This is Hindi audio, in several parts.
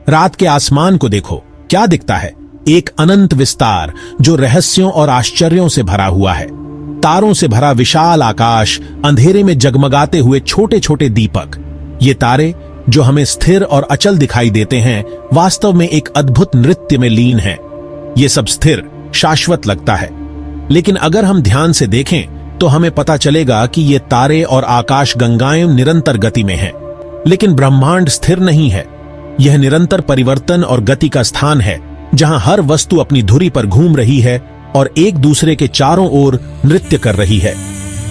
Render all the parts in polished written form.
रात के आसमान को देखो, क्या दिखता है? एक अनंत विस्तार जो रहस्यों और आश्चर्यों से भरा हुआ है। तारों से भरा विशाल आकाश, अंधेरे में जगमगाते हुए छोटे छोटे दीपक। ये तारे जो हमें स्थिर और अचल दिखाई देते हैं, वास्तव में एक अद्भुत नृत्य में लीन हैं। ये सब स्थिर, शाश्वत लगता है, लेकिन अगर हम ध्यान से देखें तो हमें पता चलेगा कि ये तारे और आकाश गंगाएं निरंतर गति में हैं। लेकिन ब्रह्मांड स्थिर नहीं है। यह निरंतर परिवर्तन और गति का स्थान है, जहां हर वस्तु अपनी धुरी पर घूम रही है और एक दूसरे के चारों ओर नृत्य कर रही है।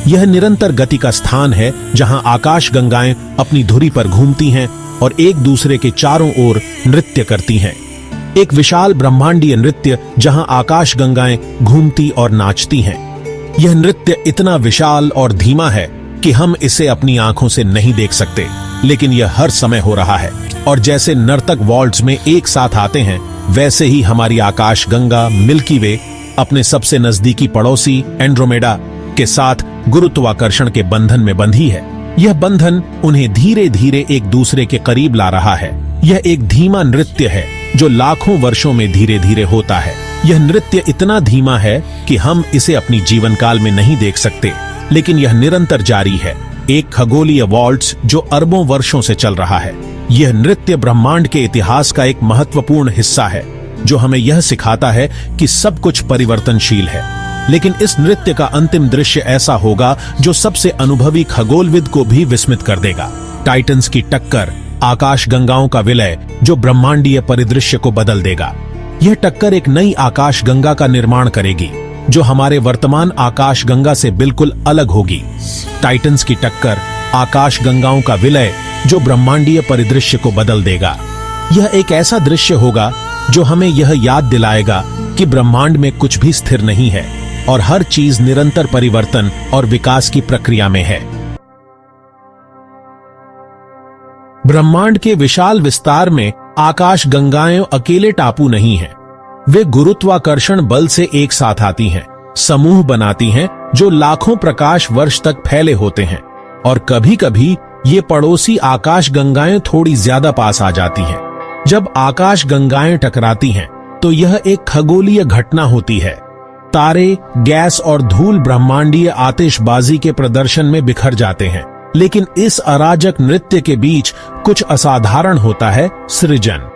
यह निरंतर गति का स्थान है जहां आकाश गंगाएं अपनी धुरी पर घूमती हैं और एक दूसरे के चारों ओर नृत्य करती हैं। एक विशाल ब्रह्मांडीय नृत्य जहां आकाश गंगाएं घूमती और नाचती हैं। यह नृत्य इतना विशाल और धीमा है कि हम इसे अपनी आंखों से नहीं देख सकते, लेकिन यह हर समय हो रहा है। और जैसे नर्तक वॉल्ट्स में एक साथ आते हैं, वैसे ही हमारी आकाश गंगा मिल्की वे अपने सबसे नजदीकी पड़ोसी एंड्रोमेडा के साथ गुरुत्वाकर्षण के बंधन में बंधी है। यह बंधन उन्हें धीरे धीरे एक दूसरे के करीब ला रहा है। यह एक धीमा नृत्य है जो लाखों वर्षों में धीरे धीरे होता है। यह नृत्य इतना धीमा है कि हम इसे अपनी जीवन काल में नहीं देख सकते, लेकिन यह निरंतर जारी है। एक खगोलीय वॉल्ट्स जो अरबों वर्षों से चल रहा है। यह नृत्य ब्रह्मांड के इतिहास का एक महत्वपूर्ण हिस्सा है, जो हमें यह सिखाता है कि सब कुछ परिवर्तनशील है। लेकिन इस नृत्य का अंतिम दृश्य ऐसा होगा जो सबसे अनुभवी खगोलविद को भी विस्मित कर देगा। टाइटन्स की टक्कर, आकाश गंगाओं का विलय जो ब्रह्मांडीय परिदृश्य को बदल देगा। यह टक्कर एक नई आकाश गंगा का निर्माण करेगी, जो हमारे वर्तमान आकाश गंगा से बिल्कुल अलग होगी। टाइटन्स की टक्कर, आकाश गंगाओं का विलय जो ब्रह्मांडीय परिदृश्य को बदल देगा। यह एक ऐसा दृश्य होगा जो हमें यह याद दिलाएगा कि ब्रह्मांड में कुछ भी स्थिर नहीं है और हर चीज निरंतर परिवर्तन और विकास की प्रक्रिया में है। ब्रह्मांड के विशाल विस्तार में आकाश गंगाएं अकेले टापू नहीं हैं। वे गुरुत्वाकर्षण बल से एक साथ आती हैं, समूह बनाती हैं जो लाखों प्रकाश वर्ष तक फैले होते हैं। और कभी कभी ये पड़ोसी आकाश गंगाएं थोड़ी ज्यादा पास आ जाती हैं। जब आकाश गंगाएं टकराती हैं तो यह एक खगोलीय घटना होती है। तारे, गैस और धूल ब्रह्मांडीय आतिशबाजी के प्रदर्शन में बिखर जाते हैं। लेकिन इस अराजक नृत्य के बीच कुछ असाधारण होता है, सृजन।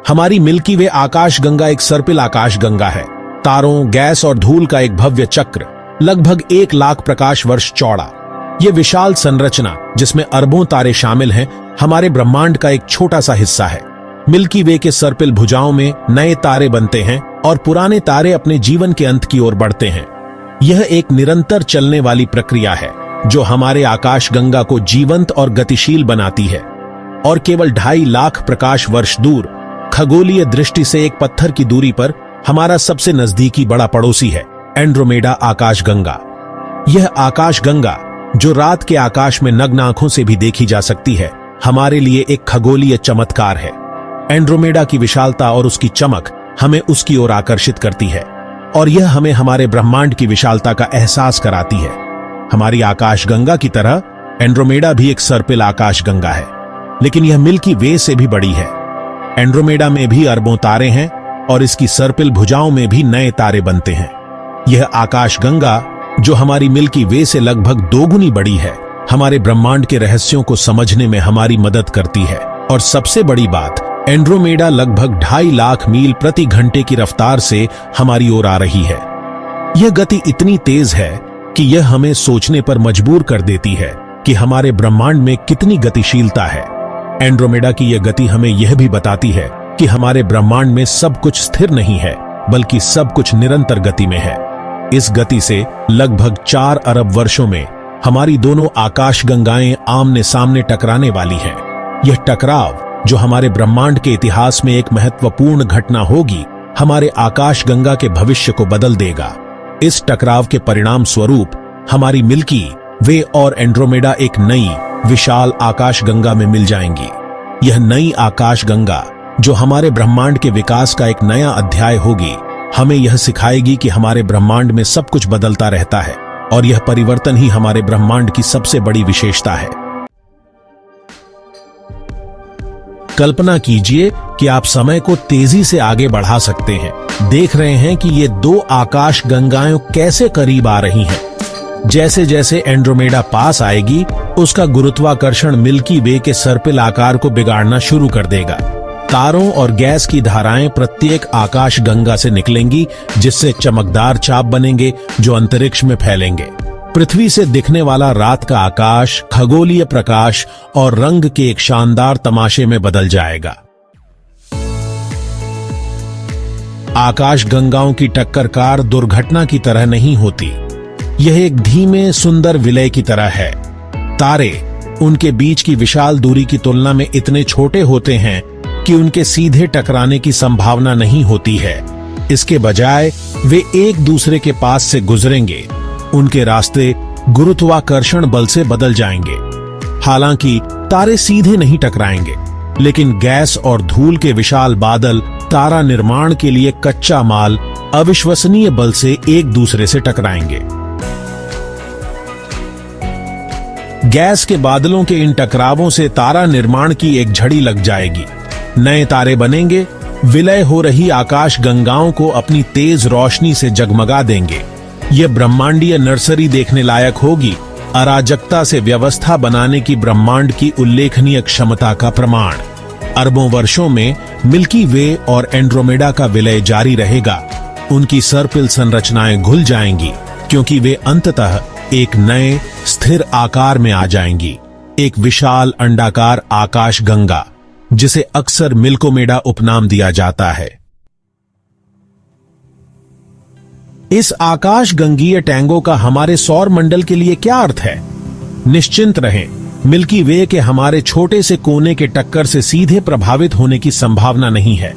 हमारी मिल्की वे आकाश गंगा एक सर्पिल आकाश गंगा है। तारों, गैस और धूल का एक भव्य चक्र, लगभग 1 लाख प्रकाश वर्ष चौड़ा। यह विशाल संरचना, जिसमें अरबों तारे शामिल हैं, हमारे ब्रह्मांड का एक छोटा सा हिस्सा है। मिल्की वे के सर्पिल भुजाओं में नए तारे बनते हैं और पुराने तारे अपने जीवन के अंत की ओर बढ़ते हैं। यह एक निरंतर चलने वाली प्रक्रिया है जो हमारे आकाश गंगा को जीवंत और गतिशील बनाती है। और केवल 2.5 लाख प्रकाश वर्ष दूर, खगोलीय दृष्टि से एक पत्थर की दूरी पर, हमारा सबसे नजदीकी बड़ा पड़ोसी है एंड्रोमेडा आकाश गंगा। यह आकाश गंगा, जो रात के आकाश में नग्न आंखों से भी देखी जा सकती है, हमारे लिए एक खगोलीय चमत्कार है। एंड्रोमेडा की विशालता और उसकी चमक हमें उसकी ओर आकर्षित करती है, और यह हमें हमारे ब्रह्मांड की विशालता का एहसास कराती है। हमारी आकाश गंगा की तरह एंड्रोमेडा भी एक सर्पिल आकाश गंगा है, लेकिन यह मिल्की वे से भी बड़ी है। एंड्रोमेडा में भी अरबों तारे हैं और इसकी सर्पिल भुजाओं में भी नए तारे बनते हैं। यह आकाश गंगा, जो हमारी मिल्की वे से लगभग 2 गुनी बड़ी है, हमारे ब्रह्मांड के रहस्यों को समझने में हमारी मदद करती है। और सबसे बड़ी बात, एंड्रोमेडा लगभग 2.5 लाख मील प्रति घंटे की रफ्तार से हमारी ओर आ रही है। यह गति इतनी तेज है कि यह हमें सोचने पर मजबूर कर देती है कि हमारे ब्रह्मांड में कितनी गतिशीलता है। एंड्रोमेडा की यह गति हमें यह भी बताती है कि हमारे ब्रह्मांड में सब कुछ स्थिर नहीं है, बल्कि सब कुछ निरंतर गति में है। इस गति से लगभग 4 अरब वर्षों में हमारी दोनों आकाश गंगाएं आमने सामने टकराने वाली हैं। यह टकराव, जो हमारे ब्रह्मांड के इतिहास में एक महत्वपूर्ण घटना होगी, हमारे आकाश गंगा के भविष्य को बदल देगा। इस टकराव के परिणाम स्वरूप हमारी मिल्की वे और एंड्रोमेडा एक नई विशाल आकाश गंगा में मिल जाएंगी। यह नई आकाश गंगा, जो हमारे ब्रह्मांड के विकास का एक नया अध्याय होगी, हमें यह सिखाएगी कि हमारे ब्रह्मांड में सब कुछ बदलता रहता है और यह परिवर्तन ही हमारे ब्रह्मांड की सबसे बड़ी विशेषता है। कल्पना कीजिए कि आप समय को तेजी से आगे बढ़ा सकते हैं। देख रहे हैं कि ये दो आकाश गंगाएं कैसे करीब आ रही हैं। जैसे जैसे एंड्रोमेडा पास आएगी, उसका गुरुत्वाकर्षण मिल्की वे के सर्पिल आकार को बिगाड़ना शुरू कर देगा। तारों और गैस की धाराएं प्रत्येक आकाश गंगा से निकलेंगी, जिससे चमकदार चाप बनेंगे जो अंतरिक्ष में फैलेंगे। पृथ्वी से दिखने वाला रात का आकाश खगोलीय प्रकाश और रंग के एक शानदार तमाशे में बदल जाएगा। आकाश गंगाओं की टक्कर कार दुर्घटना की तरह नहीं होती, यह एक धीमे सुंदर विलय की तरह है। तारे उनके बीच की विशाल दूरी की तुलना में इतने छोटे होते हैं कि उनके सीधे टकराने की संभावना नहीं होती है। इसके बजाय वे एक दूसरे के पास से गुजरेंगे। उनके रास्ते गुरुत्वाकर्षण बल से बदल जाएंगे। हालांकि तारे सीधे नहीं टकराएंगे, लेकिन गैस और धूल के विशाल बादल तारा निर्माण के लिए कच्चा माल अविश्वसनीय बल से एक दूसरे से टकराएंगे। गैस के बादलों के इन टकरावों से तारा निर्माण की एक झड़ी लग जाएगी। नए तारे बनेंगे, विलय हो रही आकाश गंगाओं को अपनी तेज रोशनी से जगमगा देंगे। यह ब्रह्मांडीय नर्सरी देखने लायक होगी, अराजकता से व्यवस्था बनाने की ब्रह्मांड की उल्लेखनीय क्षमता का प्रमाण। अरबों वर्षों में मिल्की वे और एंड्रोमेडा का विलय जारी रहेगा। उनकी सर्पिल संरचनाएं घुल जाएंगी, क्योंकि वे अंततः एक नए स्थिर आकार में आ जाएंगी, एक विशाल अंडाकार आकाश गंगा, जिसे अक्सर मिल्कोमेडा उपनाम दिया जाता है। इस आकाश गंगीय टैंगो का हमारे सौर मंडल के लिए क्या अर्थ है? निश्चिंत रहें, मिल्की वे के हमारे छोटे से कोने के टक्कर से सीधे प्रभावित होने की संभावना नहीं है।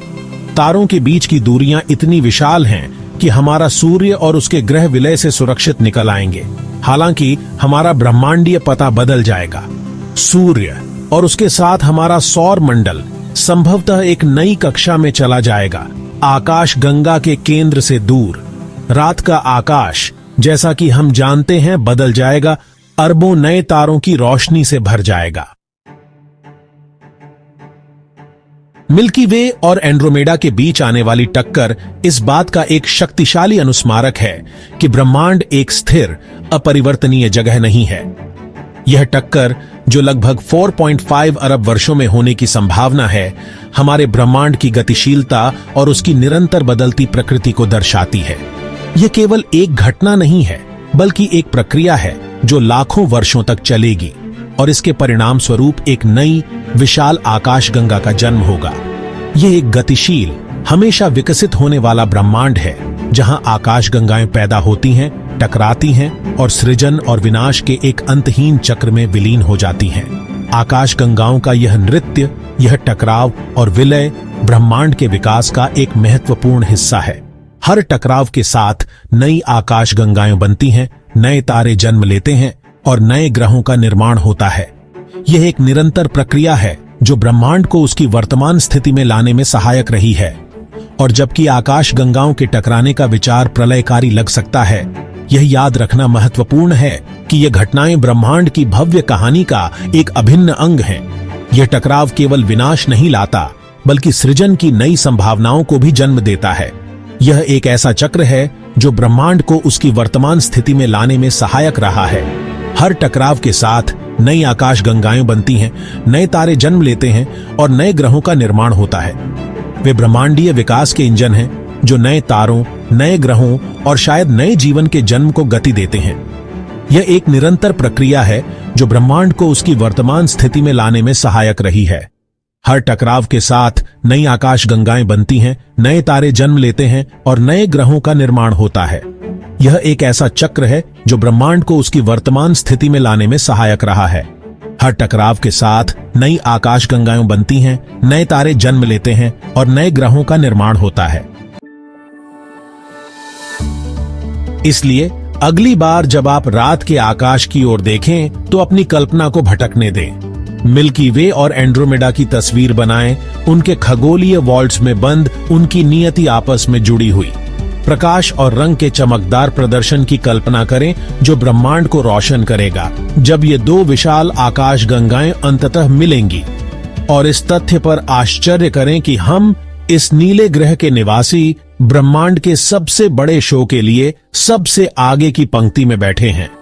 तारों के बीच की दूरियां इतनी विशाल हैं कि हमारा सूर्य और उसके ग्रह विलय से सुरक्षित निकल आएंगे। हालांकि हमारा ब्रह्मांडीय पता बदल जाएगा। सूर्य और उसके साथ हमारा सौर मंडल संभवतः एक नई कक्षा में चला जाएगा, आकाश गंगा के केंद्र से दूर। रात का आकाश, जैसा कि हम जानते हैं, बदल जाएगा, अरबों नए तारों की रोशनी से भर जाएगा। मिल्की वे और एंड्रोमेडा के बीच आने वाली टक्कर इस बात का एक शक्तिशाली अनुस्मारक है कि ब्रह्मांड एक स्थिर, अपरिवर्तनीय जगह नहीं है। यह टक्कर, जो लगभग 4.5 अरब वर्षों में होने की संभावना है, हमारे ब्रह्मांड की गतिशीलता और उसकी निरंतर बदलती प्रकृति को दर्शाती है। यह केवल एक घटना नहीं है, बल्कि एक प्रक्रिया है जो लाखों वर्षों तक चलेगी, और इसके परिणाम स्वरूप एक नई विशाल आकाश गंगा का जन्म होगा। यह एक गतिशील, हमेशा विकसित होने वाला ब्रह्मांड है, जहां आकाश गंगाएं पैदा होती हैं, टकराती हैं और सृजन और विनाश के एक अंतहीन चक्र में विलीन हो जाती हैं। आकाश गंगाओं का यह नृत्य, यह टकराव और विलय ब्रह्मांड के विकास का एक महत्वपूर्ण हिस्सा है। हर टकराव के साथ नई आकाश गंगाएं बनती हैं, नए तारे जन्म लेते हैं और नए ग्रहों का निर्माण होता है। यह एक निरंतर प्रक्रिया है जो ब्रह्मांड को उसकी वर्तमान स्थिति में लाने में सहायक रही है। और जबकि आकाश गंगाओं के टकराने का विचार प्रलयकारी लग सकता है, यह याद रखना महत्वपूर्ण है कि यह घटनाएं ब्रह्मांड की भव्य कहानी का एक अभिन्न अंग हैं। यह टकराव केवल विनाश नहीं लाता, बल्कि सृजन की नई संभावनाओं को भी जन्म देता है। यह एक ऐसा चक्र है जो ब्रह्मांड को उसकी वर्तमान स्थिति में लाने में सहायक रहा है। हर टकराव के साथ नई आकाश गंगाएं बनती हैं, नए तारे जन्म लेते हैं और नए ग्रहों का निर्माण होता है। वे ब्रह्मांडीय विकास के इंजन हैं जो नए तारों, नए ग्रहों और शायद नए जीवन के जन्म को गति देते हैं। यह एक निरंतर प्रक्रिया है जो ब्रह्मांड को उसकी वर्तमान स्थिति में लाने में सहायक रही है। हर टकराव के साथ नई आकाश गंगाएं बनती हैं, नए तारे जन्म लेते हैं और नए ग्रहों का निर्माण होता है। यह एक ऐसा चक्र है जो ब्रह्मांड को उसकी वर्तमान स्थिति में लाने में सहायक रहा है। हर टकराव के साथ नई आकाश गंगाएं बनती हैं, नए तारे जन्म लेते हैं और नए ग्रहों का निर्माण होता है। इसलिए अगली बार जब आप रात के आकाश की ओर देखें तो अपनी कल्पना को भटकने दें। मिल्की वे और एंड्रोमेडा की तस्वीर बनाएं, उनके खगोलीय वॉल्ट्स में बंद उनकी नियति आपस में जुड़ी हुई। प्रकाश और रंग के चमकदार प्रदर्शन की कल्पना करें जो ब्रह्मांड को रोशन करेगा जब ये दो विशाल आकाश गंगाएं अंततः मिलेंगी। और इस तथ्य पर आश्चर्य करें कि हम इस नीले ग्रह के निवासी ब्रह्मांड के सबसे बड़े शो के लिए सबसे आगे की पंक्ति में बैठे हैं।